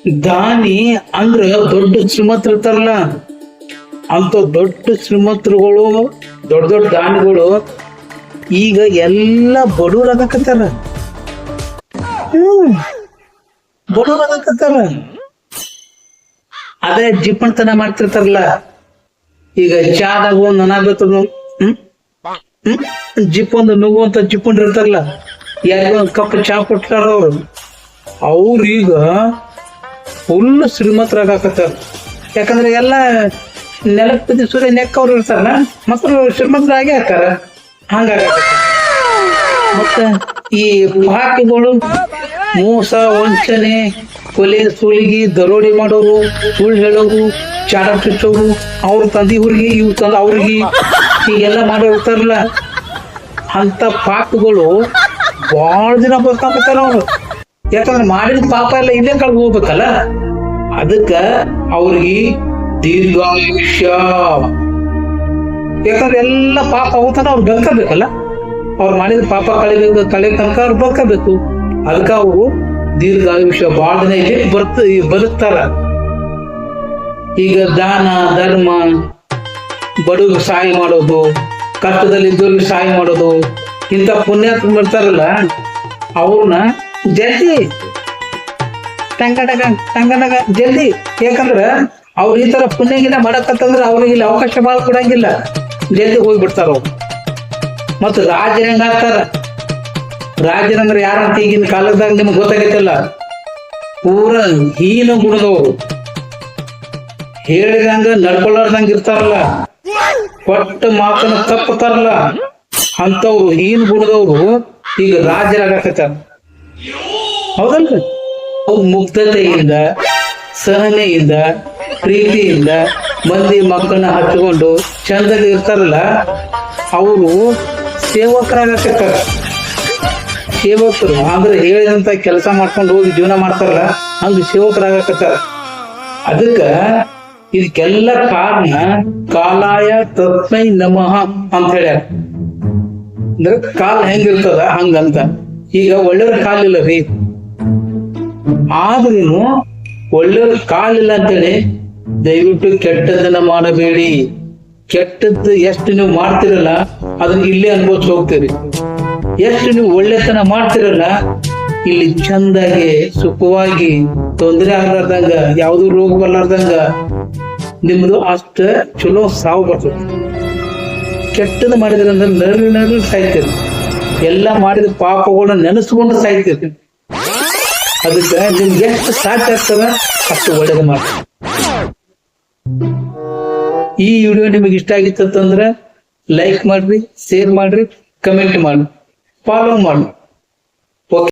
ದಾನಿ ಅಂದ್ರ ದೊಡ್ಡ ಶ್ರೀಮಂತರು ಇರ್ತಾರಲ್ಲ, ಅಂತ ದೊಡ್ಡ ಶ್ರೀಮಂತರುಗಳು, ದೊಡ್ಡ ದೊಡ್ಡ ದಾನಿಗಳು ಈಗ ಎಲ್ಲ ಬಡವರಾಗಕತ್ತಾರ. ಬಡವರಾಗಕತ್ತಾರ. ಅದೇ ಜಿಪ್ಪಣತನ ಮಾಡ್ತಿರ್ತಾರಲ್ಲ. ಈಗ ಚಾದಾಗ ಒಂದ್ ನನಾಗತ್ತದ ಜಿಪ್ ಒಂದು ನುಗ್ಗುವಂತ ಜಿಪ್ಪಂಡ್ ಇರ್ತಾರಲ್ಲ, ಯಾರಿಗ ಒಂದ್ ಕಪ್ ಚಾ ಕೊಟ್ಟಾರ ಅವ್ರೀಗ ಫುಲ್ ಶ್ರೀಮಂತರಾಗಕತ್ತಾರ. ಯಾಕಂದ್ರೆ ಎಲ್ಲ ನೆಲಕ್ ಬಿದ್ದ ಸೂರ್ಯ ನೆಕ್ಕವ್ರು ಇರ್ತಾರಲ್ಲ, ಮಕ್ಕಳು ಶ್ರೀಮಂತರಾಗಿ ಹಾಕಾರ. ಹಂಗಾಗ ಮತ್ತ ಈ ಪಾಕಿಗಳು ಮೋಸ, ವಂಚನೆ, ಕೊಲೆ, ಸುಲಿಗಿ, ದರೋಡಿ ಮಾಡೋರು, ಸುಳ್ಳು ಹೇಳೋರು, ಚಾಡ ಚುಚ್ಚೋರು, ಅವ್ರ ತಂದಿ ಹುಡುಗಿ ಇವ್ ತಂದ ಅವ್ರಿಗೆ ಹೀಗೆಲ್ಲ ಮಾಡಿರ್ತಾರಲ್ಲ, ಅಂತ ಪಾಪಗಳು ಬಾಳ ದಿನ ಬರ್ತಾರ ಅವ್ರು. ಯಾಕಂದ್ರೆ ಮಾಡಿದ ಪಾಪ ಎಲ್ಲ ಇಲ್ಲೇ ಕಳ್ದು ಹೋಗ್ಬೇಕಲ್ಲ. ಅದಕ್ಕ ಅವ್ರಿಗೆ ದೀರ್ಘಾಯುಷ್ಯ. ಯಾಕಂದ್ರೆ ಎಲ್ಲ ಪಾಪ ಹೋಗ್ತಾನ ಅವ್ರು ಬದುಕಬೇಕಲ್ಲ. ಅವ್ರು ಮಾಡಿದ ಪಾಪ ಕಳೆ ತನಕ ಅವ್ರು ಬದುಕಬೇಕು. ಅದಕ್ಕ ಅವರು ದೀರ್ಘಾಯುಷ್ಯ ಬಾಳ ದಿನ ಇಲ್ಲಿ ಬದುಕ್ತಾರ. ಈಗ ದಾನ ಧರ್ಮ, ಬಡವ್ರಿಗೆ ಸಹಾಯ ಮಾಡೋದು, ಕಷ್ಟದಲ್ಲಿ ಇದ್ದವ್ರಿಗೆ ಸಹಾಯ ಮಾಡೋದು, ಇಂಥ ಪುಣ್ಯಾತ್ಮ ಬರ್ತಾರಲ್ಲ ಅವ್ರನ್ನ ಜಲ್ದಿ ಟಂಗಡಗ ಜಲ್ದಿ. ಯಾಕಂದ್ರ ಅವ್ರ ಈ ತರ ಪುಣ್ಯಗಿನ ಮಾಡಕತ್ತಂದ್ರ ಅವ್ರಿಗೆ ಇಲ್ಲಿ ಅವಕಾಶ ಬಾಳ ಕೊಡಂಗಿಲ್ಲ, ಜಲ್ದಿ ಹೋಗ್ಬಿಡ್ತಾರ ಅವ್ರು. ಮತ್ತ ರಾಜರ ಹೆಂಗಾಗ್ತಾರ? ರಾಜರಂದ್ರ ಯಾರಂತ ಈಗಿನ ಕಾಲದಾಗ ನಿಮ್ಗೆ ಗೊತ್ತಾಗೈತಲ್ಲ, ಪೂರ ಹೀನ ಗುಣದವ್ರು, ಹೇಳಿದಂಗ ನಡ್ಕೊಳ್ಳಾರ್ದಂಗ ಇರ್ತಾರಲ್ಲ, ಕೊಟ್ಟ ಮಾತನ್ನ ತಪ್ಪತಾರಲ್ಲ, ಅಂತವ್ರು ಹೀನ ಗುಣದವ್ರು ಈಗ ರಾಜರಾಗಕತ್ತಾರ. ಹೌದಲ್ರಿ? ಅವ್ರು ಮುಗ್ಧತೆಯಿಂದ, ಸಹನೆಯಿಂದ, ಪ್ರೀತಿಯಿಂದ ಮಂದಿ ಮಕ್ಕಳನ್ನ ಹಚ್ಕೊಂಡು ಚಂದಗೆ ಇರ್ತಾರಲ್ಲ, ಅವರು ಸೇವಕರಾಗಕತ್ತಾರ. ಸೇವಕರು ಅಂದ್ರೆ ಹೇಳಿದಂತ ಕೆಲಸ ಮಾಡ್ಕೊಂಡು ಹೋಗಿ ಜೀವನ ಮಾಡ್ತಾರಲ್ಲ, ಹಂಗ ಸೇವಕರಾಗಕತ್ತಾರ. ಅದಕ್ಕ ಇದಕ್ಕೆಲ್ಲ ಕಾರಣ ಕಾಲಾಯ ತಸ್ಮೈ ನಮಃ ಅಂತ ಹೇಳ್ಯಾರ. ಅಂದ್ರೆ ಕಾಲ ಹೆಂಗಿರ್ತದ ಹಂಗಂತ. ಈಗ ಒಳ್ಳೆಯವ್ರ ಕಾಲಿಲ್ಲ ರೀ, ಆದ್ರೂ ಒಳ್ಳೆಯವ್ರ ಕಾಲಿಲ್ಲ ಅಂತೇಳಿ ದಯವಿಟ್ಟು ಕೆಟ್ಟದನ್ನ ಮಾಡಬೇಡಿ. ಕೆಟ್ಟದ್ದು ಎಷ್ಟು ನೀವು ಮಾಡ್ತಿರಲ್ಲ ಅದನ್ನ ಇಲ್ಲೇ ಅನ್ಭವಿಸ್ ಹೋಗ್ತೀರಿ. ಎಷ್ಟು ನೀವು ಒಳ್ಳೆತನ ಮಾಡ್ತಿರಲ್ಲ ಇಲ್ಲಿ ಚಂದಾಗಿ ಸುಖವಾಗಿ ತೊಂದರೆ ಆಗ್ಲಾರ್ದಂಗ, ಯಾವ್ದು ರೋಗ ಬರ್ಲಾರ್ದಂಗ ನಿಮ್ದು ಅಷ್ಟ ಚಲೋ ಸಾವು ಬರ್ತದೆ. ಕೆಟ್ಟದ್ದು ಮಾಡಿದ್ರಂದ್ರೆ ನರು ಸಾಯ್ತೀರಿ. ಎಲ್ಲ ಮಾಡಿದ ಪಾಪಗಳನ್ನ ನೆನೆಸ್ಕೊಂಡು ಸಾಯ್ತೀರಿ. ಅದಕ್ಕೆ ನಿಮ್ಗೆ ಎಷ್ಟು ಸಾಧ್ಯ ಆಗ್ತದ ಅಷ್ಟು ಒಳ್ಳೇದು ಮಾಡಿ. ಈ ವಿಡಿಯೋ ನಿಮಗೆ ಇಷ್ಟ ಆಗಿತ್ತಂದ್ರೆ ಲೈಕ್ ಮಾಡ್ರಿ, ಶೇರ್ ಮಾಡ್ರಿ, ಕಮೆಂಟ್ ಮಾಡ್ರಿ, ಫಾಲೋ ಮಾಡ್ರಿ.